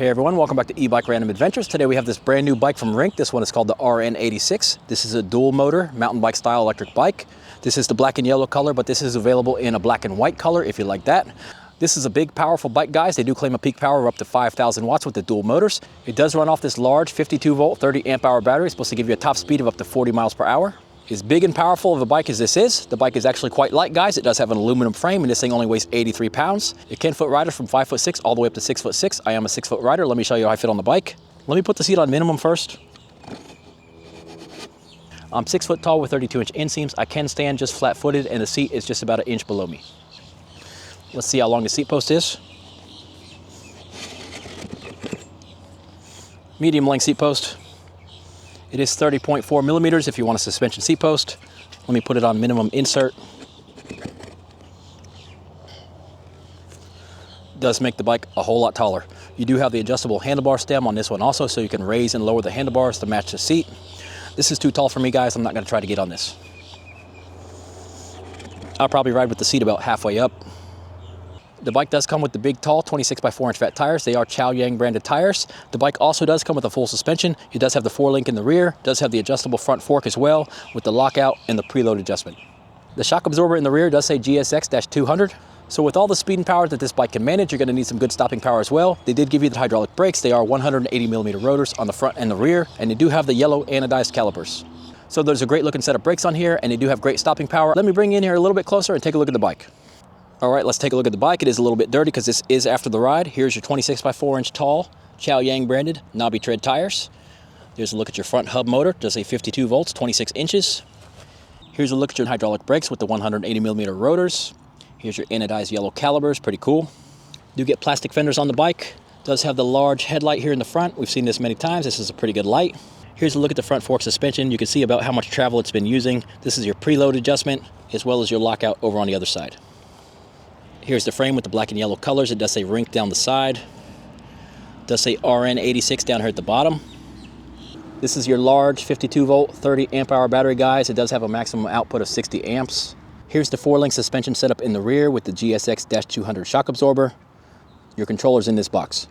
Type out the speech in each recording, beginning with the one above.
Hey everyone, welcome back to Ebike Random Adventures. Today we have this brand new bike from RINCC. This one is called the RN86. This is a dual motor mountain bike style electric bike. This is the black and yellow color, but this is available in a black and white color if you like that. This is a big, powerful bike, guys. They do claim a peak power of up to 5,000 watts with the dual motors. It does run off this large 52 volt, 30 amp hour battery. It's supposed to give you a top speed of up to 40 miles per hour. As big and powerful of a bike as this is, the bike is actually quite light, guys. It does have an aluminum frame, and this thing only weighs 83 pounds. It can foot riders from 5'6" all the way up to 6'6". I am a 6-foot rider. Let me show you how I fit on the bike. Let me put the seat on minimum first. I'm 6 foot tall with 32-inch inseams. I can stand just flat-footed, and the seat is just about an inch below me. Let's see how long the seat post is. Medium length seat post. It is 30.4 millimeters if you want a suspension seat post. Let me put it on minimum insert. Does make the bike a whole lot taller. You do have the adjustable handlebar stem on this one also, so you can raise and lower the handlebars to match the seat. This is too tall for me, guys. I'm not going to try to get on this. I'll probably ride with the seat about halfway up. The bike does come with the big, tall 26x4-inch fat tires. They are Chaoyang branded tires. The bike also does come with a full suspension. It does have the 4-link in the rear, does have the adjustable front fork as well, with the lockout and the preload adjustment. The shock absorber in the rear does say GSX-200. So with all the speed and power that this bike can manage, you're going to need some good stopping power as well. They did give you the hydraulic brakes. They are 180mm rotors on the front and the rear, and they do have the yellow anodized calipers. So there's a great looking set of brakes on here, and they do have great stopping power. Let me bring you in here a little bit closer and take a look at the bike. All right, let's take a look at the bike. It is a little bit dirty because this is after the ride. Here's your 26x4-inch tall Chaoyang branded knobby tread tires. There's a look at your front hub motor. It does say 52 volts, 26 inches. Here's a look at your hydraulic brakes with the 180mm rotors. Here's your anodized yellow calipers, pretty cool. Do get plastic fenders on the bike. Does have the large headlight here in the front. We've seen this many times. This is a pretty good light. Here's a look at the front fork suspension. You can see about how much travel it's been using. This is your preload adjustment as well as your lockout over on the other side. Here's the frame with the black and yellow colors. It does say RINCC down the side. It does say RN86 down here at the bottom. This is your large 52 volt, 30 amp hour battery, guys. It does have a maximum output of 60 amps. Here's the 4-link suspension setup in the rear with the GSX-200 shock absorber. Your controller's in this box.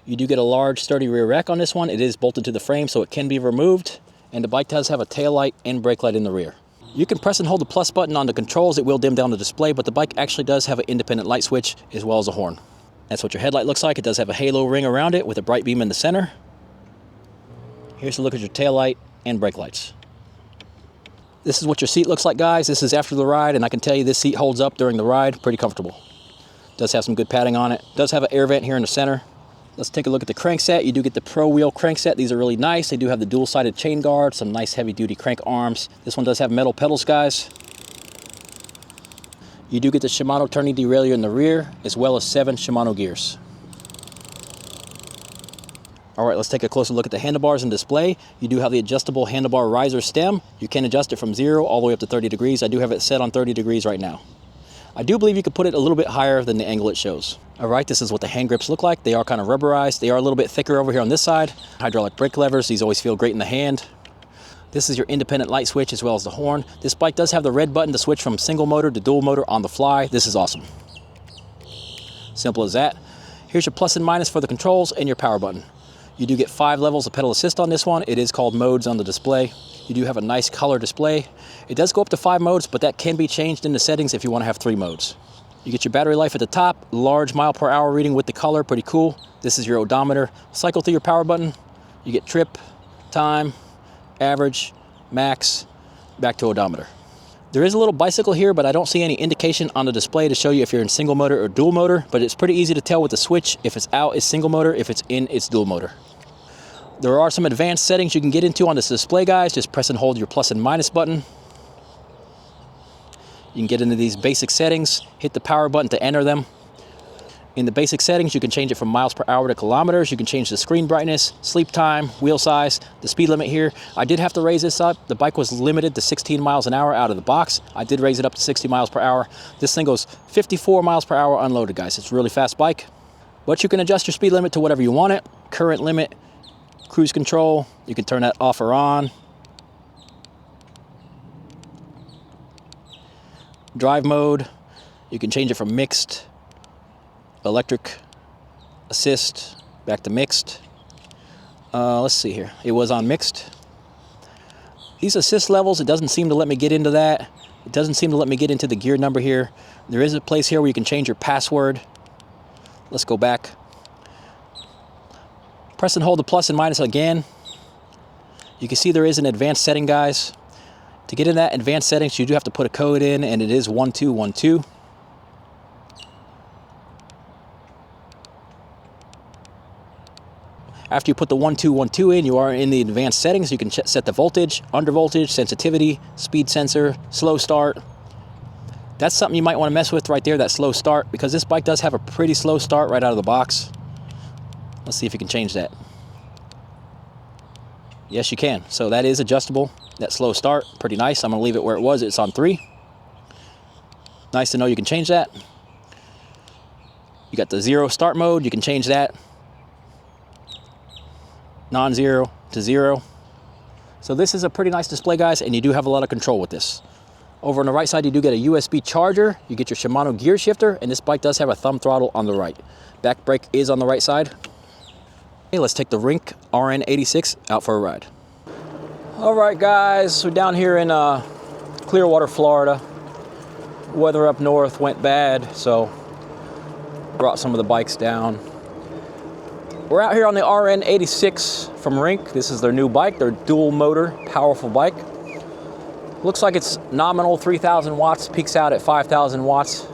You do get a large sturdy rear rack on this one. It is bolted to the frame, so it can be removed. And the bike does have a tail light and brake light in the rear. You can press and hold the plus button on the controls. It will dim down the display, but the bike actually does have an independent light switch as well as a horn. That's what your headlight looks like. It does have a halo ring around it with a bright beam in the center. Here's a look at your tail light and brake lights. This is what your seat looks like, guys. This is after the ride, and I can tell you this seat holds up during the ride. Pretty comfortable. Does have some good padding on it. Does have an air vent here in the center. Let's take a look at the crankset. You do get the Pro Wheel crankset. These are really nice. They do have the dual-sided chain guard, some nice heavy-duty crank arms. This one does have metal pedals, guys. You do get the Shimano turning derailleur in the rear, as well as 7 Shimano gears. All right, let's take a closer look at the handlebars and display. You do have the adjustable handlebar riser stem. You can adjust it from 0 all the way up to 30 degrees. I do have it set on 30 degrees right now. I do believe you could put it a little bit higher than the angle it shows. All right, this is what the hand grips look like. They are kind of rubberized. They are a little bit thicker over here on this side. Hydraulic brake levers, these always feel great in the hand. This is your independent light switch as well as the horn. This bike does have the red button to switch from single motor to dual motor on the fly. This is awesome. Simple as that. Here's your plus and minus for the controls and your power button. You do get 5 levels of pedal assist on this one. It is called modes on the display. You do have a nice color display. It does go up to 5 modes, but that can be changed in the settings if you want to have 3 modes. You get your battery life at the top, large mile per hour reading with the color, pretty cool. This is your odometer. Cycle through your power button. You get trip, time, average, max, back to odometer. There is a little bicycle here, but I don't see any indication on the display to show you if you're in single motor or dual motor, but it's pretty easy to tell with the switch. If it's out, it's single motor. If it's in, it's dual motor. There are some advanced settings you can get into on this display, guys. Just press and hold your plus and minus button. You can get into these basic settings, hit the power button to enter them. In the basic settings, you can change it from miles per hour to kilometers. You can change the screen brightness, sleep time, wheel size, the speed limit here. I did have to raise this up. The bike was limited to 16 miles an hour out of the box. I did raise it up to 60 miles per hour. This thing goes 54 miles per hour unloaded, guys. It's a really fast bike. But you can adjust your speed limit to whatever you want it. Current limit, cruise control, you can turn that off or on. Drive mode, you can change it from mixed, electric, assist, Back to mixed. Let's see here. It was on mixed. These assist levels, it doesn't seem to let me get into that. It doesn't seem to let me get into the gear number here. There is a place here where you can change your password. Let's go back. Press and hold the plus and minus again. You can see there is an advanced setting, guys. To get in that advanced settings, you do have to put a code in, and it is 1212. After you put the 1212 in, you are in the advanced settings. You can set the voltage, under voltage, sensitivity, speed sensor, slow start. That's something you might want to mess with right there, that slow start, because this bike does have a pretty slow start right out of the box. Let's see if you can change that. Yes, you can. So that is adjustable, that slow start. Pretty nice. I'm going to leave it where it was. It's on 3. Nice to know you can change that. You got the 0 start mode. You can change that. Non-zero to 0. So this is a pretty nice display, guys, and you do have a lot of control with this. Over on the right side, you do get a USB charger. You get your Shimano gear shifter, and this bike does have a thumb throttle on the right. Back brake is on the right side. Okay, let's take the RINCC RN86 out for a ride. All right, guys, we're down here in Clearwater, Florida. Weather up north went bad, so brought some of the bikes down. We're out here on the RN86 from RINCC. This is their new bike, their dual motor, powerful bike. Looks like it's nominal 3,000 watts, peaks out at 5,000 watts.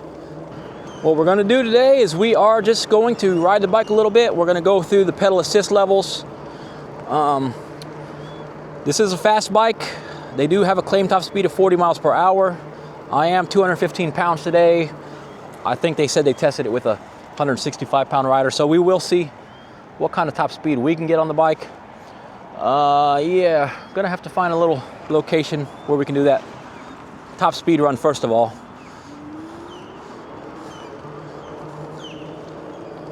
What we're gonna do today is we are just going to ride the bike a little bit. We're gonna go through the pedal assist levels. This is a fast bike. They do have a claim top speed of 40 miles per hour. I am 215 pounds today. I think they said they tested it with a 165 pound rider, so we will see what kind of top speed we can get on the bike. Yeah, gonna have to find a little location where we can do that top speed run first of all.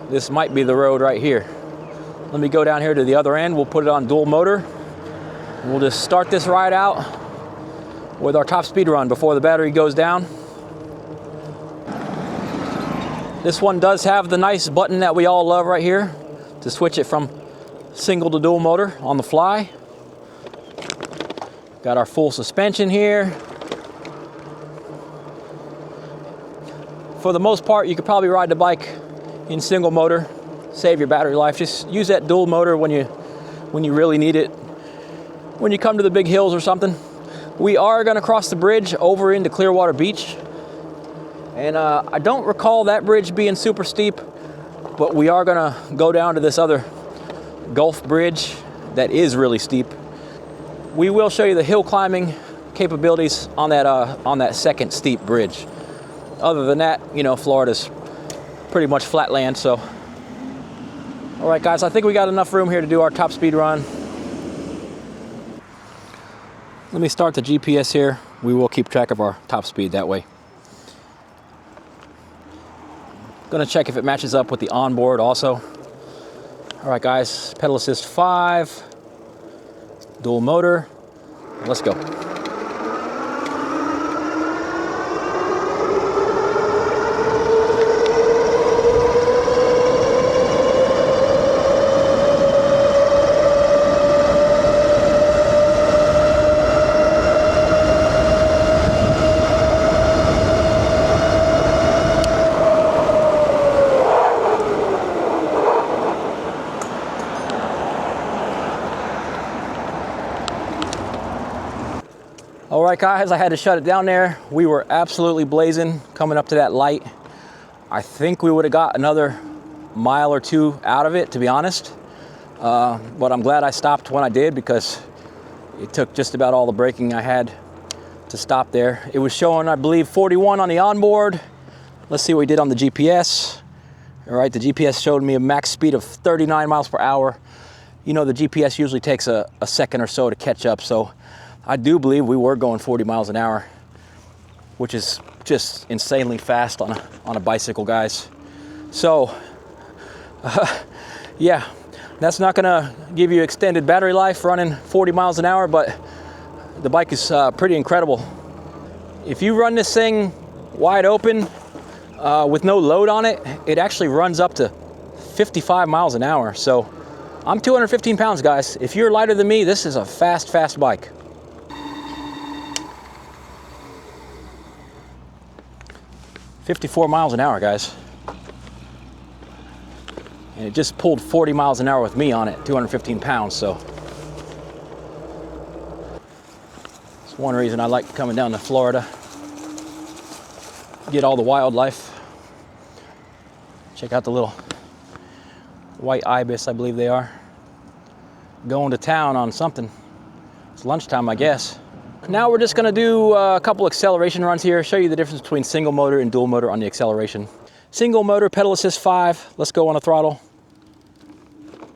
This might be the road right here. Let me go down here to the other end. We'll put it on dual motor. We'll just start this ride out with our top speed run before the battery goes down. This one does have the nice button that we all love right here to switch it from single to dual motor on the fly. Got our full suspension here. For the most part, you could probably ride the bike in single motor, save your battery life. Just use that dual motor when you really need it. When you come to the big hills or something. We are gonna cross the bridge over into Clearwater Beach. And I don't recall that bridge being super steep, but we are gonna go down to this other Gulf bridge that is really steep. We will show you the hill climbing capabilities on that second steep bridge. Other than that, you know, Florida's pretty much flat land, so. All right, guys, I think we got enough room here to do our top speed run. Let me start the GPS here. We will keep track of our top speed that way. Gonna check if it matches up with the onboard also. All right, guys, pedal assist 5, dual motor, let's go. All right, guys, I had to shut it down there. We were absolutely blazing coming up to that light. I think we would have got another mile or 2 out of it, to be honest. But I'm glad I stopped when I did because it took just about all the braking I had to stop there. It was showing, I believe, 41 on the onboard. Let's see what we did on the GPS. All right, the GPS showed me a max speed of 39 miles per hour. You know, the GPS usually takes a second or so to catch up, so I do believe we were going 40 miles an hour, which is just insanely fast on a bicycle, guys. So, yeah, that's not gonna give you extended battery life running 40 miles an hour, but the bike is pretty incredible. If you run this thing wide open with no load on it, it actually runs up to 55 miles an hour. So I'm 215 pounds, guys. If you're lighter than me, this is a fast, fast bike. "54 miles an hour, guys. And it just pulled 40 miles an hour with me on it, 215 pounds, so. It's one reason I like coming down to Florida. Get all the wildlife. Check out the little white ibis, I believe they are. Going to town on something. It's lunchtime, I guess. Now we're just gonna do a couple acceleration runs here, show you the difference between single motor and dual motor on the acceleration. Single motor, pedal assist 5, let's go on a throttle.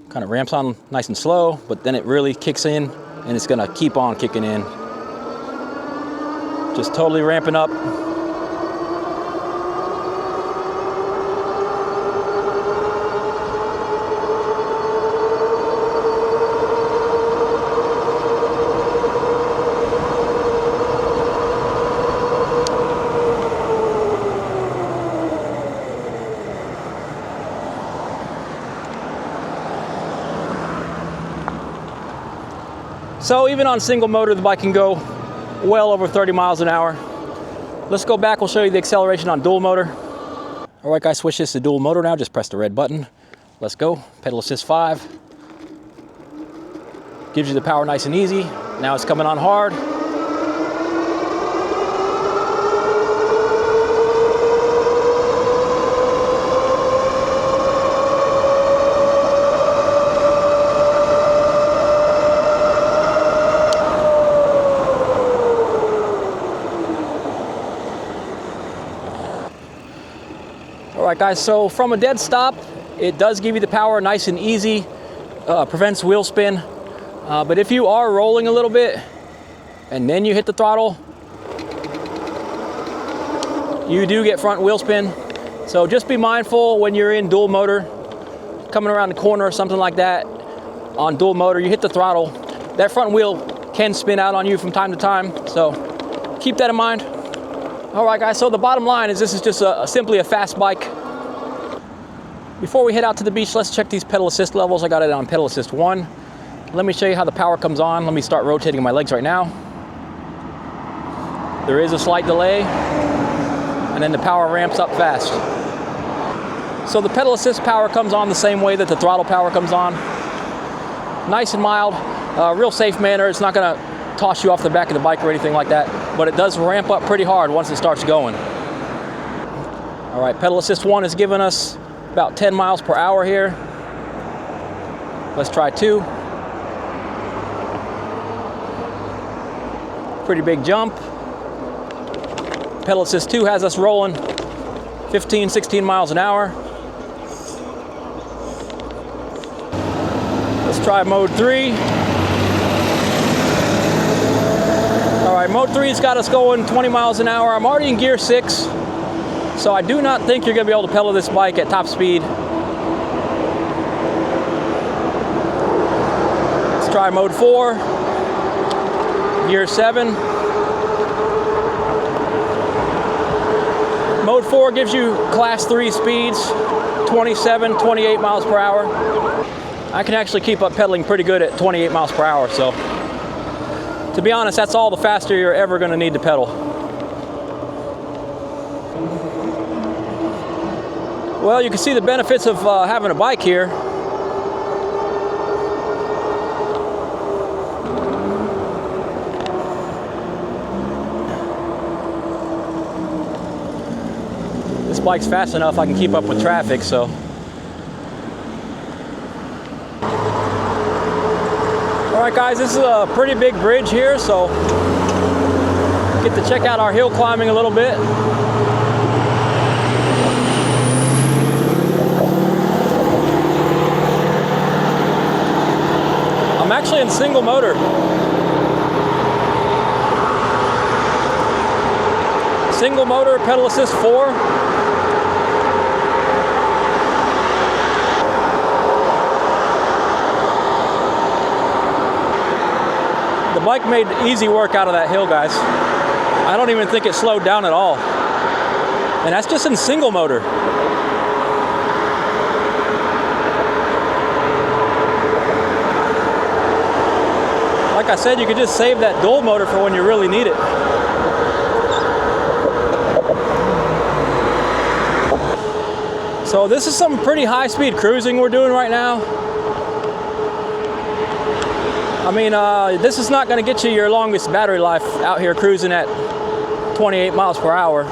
Kind of ramps on nice and slow, but then it really kicks in and it's gonna keep on kicking in. Just totally ramping up. So even on single motor, the bike can go well over 30 miles an hour. Let's go back, we'll show you the acceleration on dual motor. All right guys, switch this to dual motor now, just press the red button. Let's go, pedal assist 5. Gives you the power nice and easy. Now it's coming on hard. All right guys, so from a dead stop, it does give you the power nice and easy, prevents wheel spin. But if you are rolling a little bit and then you hit the throttle, you do get front wheel spin. So just be mindful when you're in dual motor, coming around the corner or something like that. On dual motor, you hit the throttle, that front wheel can spin out on you from time to time. So keep that in mind. All right guys, so the bottom line is this is just simply a fast bike. Before we head out to the beach, let's check these pedal assist levels. I got it on pedal assist 1. Let me show you how the power comes on. Let me start rotating my legs right now. There is a slight delay, and then the power ramps up fast. So the pedal assist power comes on the same way that the throttle power comes on. Nice and mild, real safe manner. It's not gonna toss you off the back of the bike or anything like that, but it does ramp up pretty hard once it starts going. All right, pedal assist 1 is giving us about 10 miles per hour here. Let's try 2. Pretty big jump. Pedal assist 2 has us rolling 15, 16 miles an hour. Let's try mode 3. All right, mode 3's got us going 20 miles an hour. I'm already in gear 6. So I do not think you're gonna be able to pedal this bike at top speed. Let's try mode 4, gear 7. Mode 4 gives you class 3 speeds, 27, 28 miles per hour. I can actually keep up pedaling pretty good at 28 miles per hour, so to be honest, that's all the faster you're ever gonna need to pedal. Well, you can see the benefits of having a bike here. This bike's fast enough I can keep up with traffic, so. All right guys, this is a pretty big bridge here, so get to check out our hill climbing a little bit. I'm actually in single motor. Single motor, pedal assist 4. The bike made easy work out of that hill, guys. I don't even think it slowed down at all. And that's just in single motor. like I said, you could just save that dual motor for when you really need it. So this is some pretty high-speed cruising we're doing right now. I mean, this is not going to get you your longest battery life out here cruising at 28 miles per hour.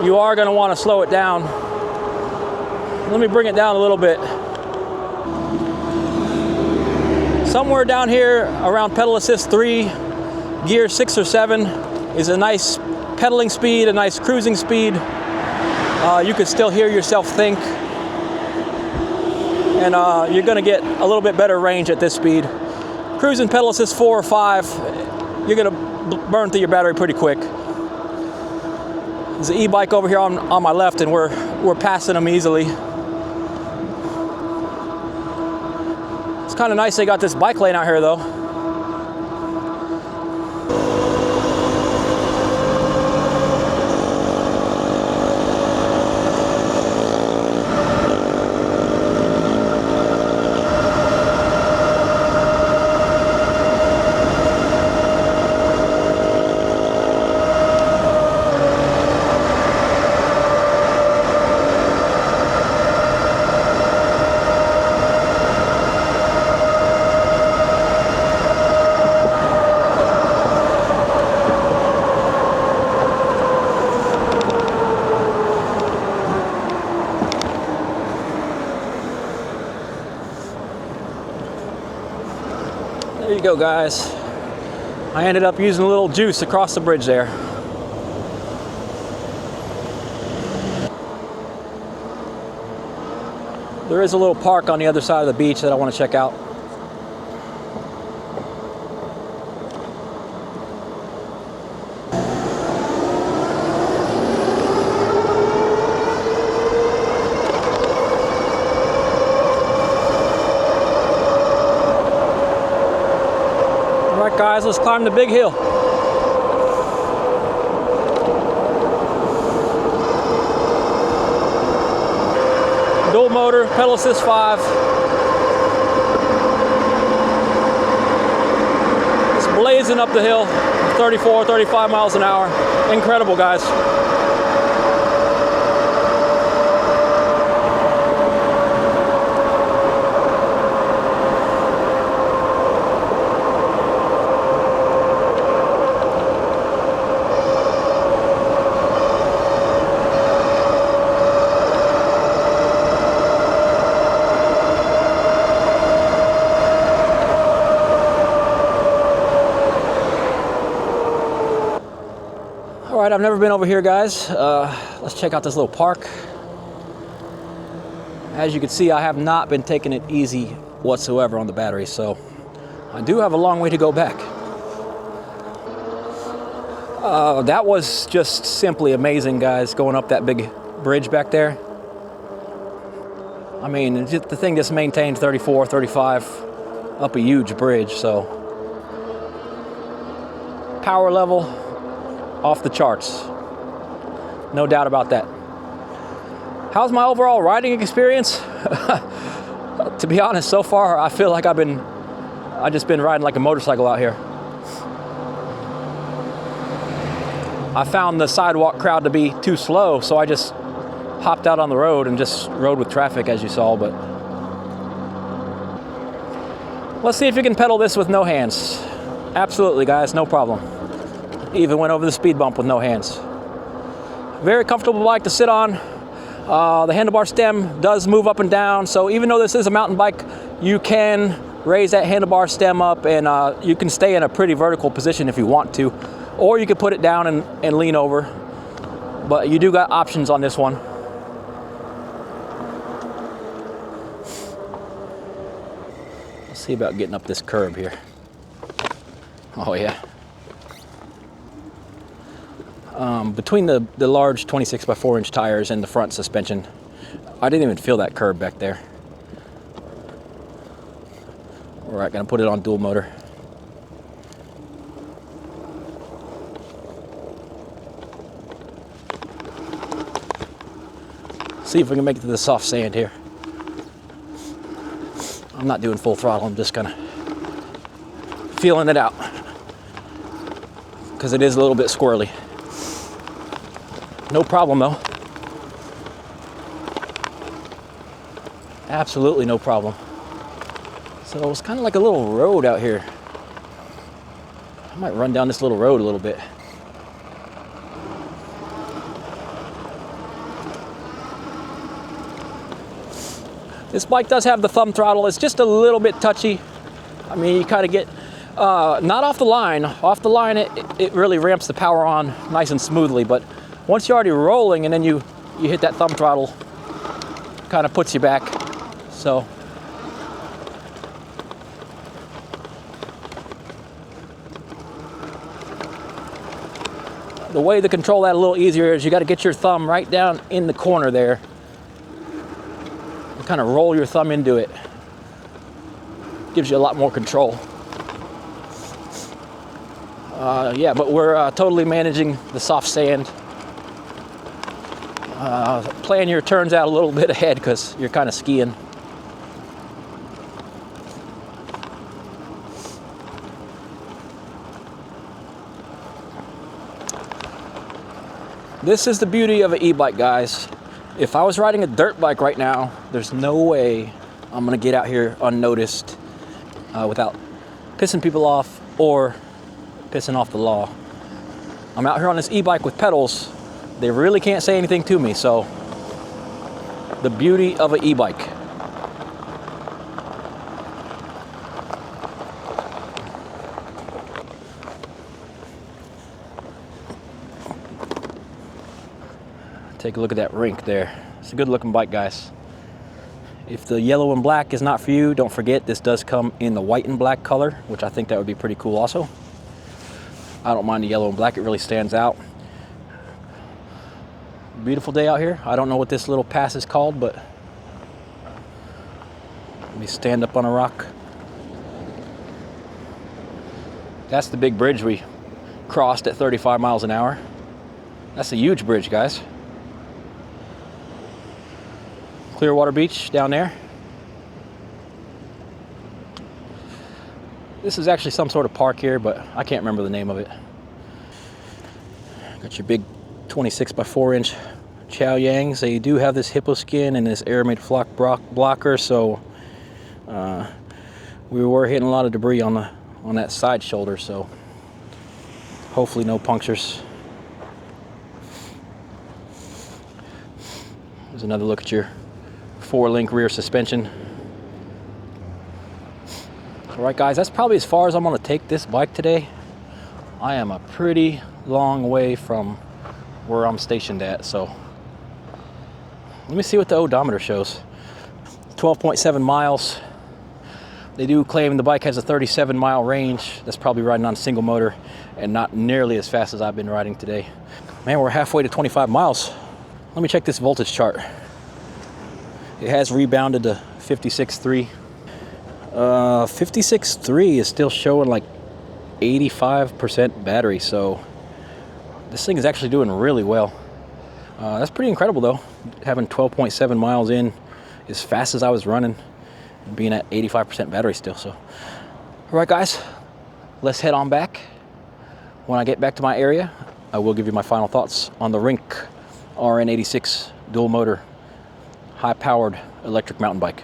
You are going to want to slow it down. Let me bring it down a little bit. Somewhere down here around pedal assist 3, gear 6 or 7 is a nice pedaling speed, a nice cruising speed. You can still hear yourself think, and you're going to get a little bit better range at this speed. Cruising pedal assist 4 or 5, you're going to burn through your battery pretty quick. There's an e-bike over here on my left, and we're passing them easily. It's kind of nice they got this bike lane out here though. There you go, guys. I ended up using a little juice across the bridge there. There is a little park on the other side of the beach that I want to check out. Alright guys, let's climb the big hill. Dual motor, pedal assist 5. It's blazing up the hill, 34, 35 miles an hour. Incredible, guys. All right, I've never been over here, guys. Let's check out this little park. As you can see, I have not been taking it easy whatsoever on the battery, so I do have a long way to go back. That was just simply amazing, guys, going up that big bridge back there. I mean, the thing just maintained 34, 35 up a huge bridge, so power level off the charts, no doubt about that. How's my overall riding experience? To be honest, so far I feel like I've just been riding like a motorcycle out here. I found the sidewalk crowd to be too slow, so I just hopped out on the road and just rode with traffic, as you saw. But let's see if you can pedal this with no hands. Absolutely, guys, no problem. Even went over the speed bump with no hands. Very comfortable bike to sit on. The handlebar stem does move up and down, so even though this is a mountain bike, you can raise that handlebar stem up, and you can stay in a pretty vertical position if you want to, or you can put it down and lean over. But you do got options on this one. Let's see about getting up this curb here. Oh yeah. Between the large 26 by 4 inch tires and the front suspension, I didn't even feel that curb back there. All right, gonna put it on dual motor. See if we can make it to the soft sand here. I'm not doing full throttle, I'm just gonna feeling it out because it is a little bit squirrely. No problem though. Absolutely no problem. So it's kind of like a little road out here. I might run down this little road a little bit. This bike does have the thumb throttle. It's just a little bit touchy. I mean, you kind of get, not off the line. Off the line, it really ramps the power on nice and smoothly. But once you're already rolling and then you hit that thumb throttle, kind of puts you back. So. The way to control that a little easier is you got to get your thumb right down in the corner there. Kind of roll your thumb into it. Gives you a lot more control. Yeah, but we're totally managing the soft sand. Plan your turns out a little bit ahead because you're kind of skiing. This is the beauty of an e-bike, guys. If I was riding a dirt bike right now, there's no way I'm gonna get out here unnoticed without pissing people off or pissing off the law. I'm out here on this e-bike with pedals. They really can't say anything to me, so the beauty of an e-bike. Take a look at that rink there. It's a good looking bike, guys. If the yellow and black is not for you, don't forget this does come in the white and black color, which I think that would be pretty cool also. I don't mind the yellow and black, it really stands out. Beautiful day out here. I don't know what this little pass is called, but let me stand up on a rock. That's the big bridge we crossed at 35 miles an hour. That's a huge bridge, guys. Clearwater Beach down there. This is actually some sort of park here, but I can't remember the name of it. Got your big 26 by 4 inch Chow Yangs. They do have this hippo skin and this aramid flock blocker, so we were hitting a lot of debris on that side shoulder, so hopefully no punctures. There's another look at your 4-link rear suspension. All right, guys, that's probably as far as I'm going to take this bike today. I am a pretty long way from where I'm stationed at, so let me see what the odometer shows. 12.7 miles. They do claim the bike has a 37-mile range. That's probably riding on a single motor and not nearly as fast as I've been riding today. Man, we're halfway to 25 miles. Let me check this voltage chart. It has rebounded to 56.3. 56.3 is still showing like 85% battery, so this thing is actually doing really well. That's pretty incredible though, having 12.7 miles in as fast as I was running and being at 85% battery still. So, all right, guys, let's head on back. When I get back to my area, I will give you my final thoughts on the RINCC RN86 Dual motor high-powered electric mountain bike.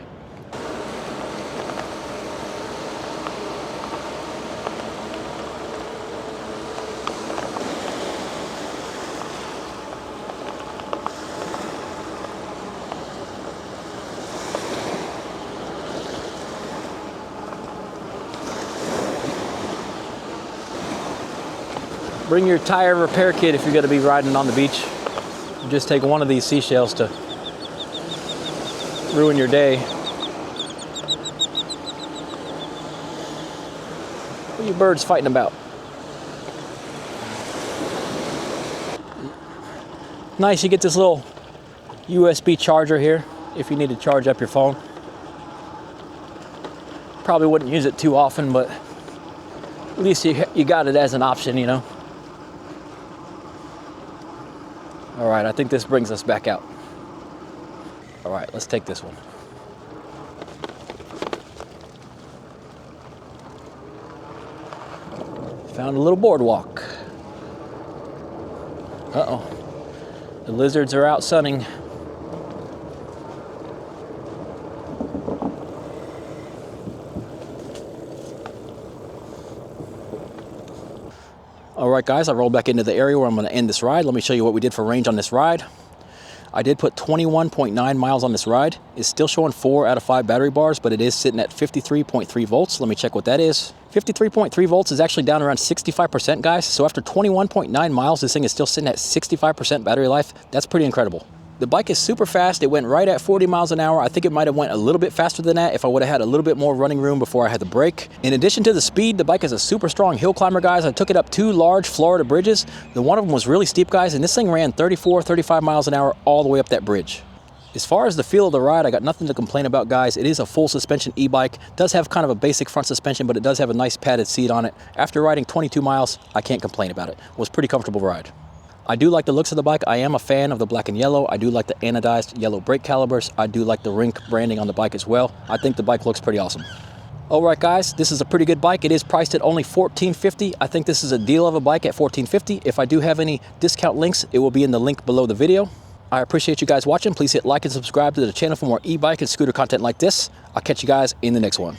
Bring your tire repair kit if you're going to be riding on the beach. You just take one of these seashells to ruin your day. What are you birds fighting about? Nice, you get this little USB charger here if you need to charge up your phone. Probably wouldn't use it too often, but at least you got it as an option, you know. All right, I think this brings us back out. All right, let's take this one. Found a little boardwalk. Uh-oh. The lizards are out sunning. All right, guys, I rolled back into the area where I'm going to end this ride. Let me show you what we did for range on this ride. I did put 21.9 miles on this ride. It's still showing 4 out of 5 battery bars, but it is sitting at 53.3 volts. Let me check what that is. 53.3 volts is actually down around 65%, guys. So after 21.9 miles, this thing is still sitting at 65% battery life. That's pretty incredible. The bike is super fast. It went right at 40 miles an hour. I think it might have went a little bit faster than that if I would have had a little bit more running room before I had the brake. In addition to the speed, the bike is a super strong hill climber, guys. I took it up 2 large Florida bridges. The one of them was really steep, guys, and this thing ran 34, 35 miles an hour all the way up that bridge. As far as the feel of the ride, I got nothing to complain about, guys. It is a full suspension e-bike. Does have kind of a basic front suspension, but it does have a nice padded seat on it. After riding 22 miles, I can't complain about it. It was a pretty comfortable ride. I do like the looks of the bike. I am a fan of the black and yellow. I do like the anodized yellow brake calipers. I do like the RINCC branding on the bike as well. I think the bike looks pretty awesome. All right, guys, this is a pretty good bike. It is priced at only $1,450. I think this is a deal of a bike at $1,450. If I do have any discount links, it will be in the link below the video. I appreciate you guys watching. Please hit like and subscribe to the channel for more e-bike and scooter content like this. I'll catch you guys in the next one.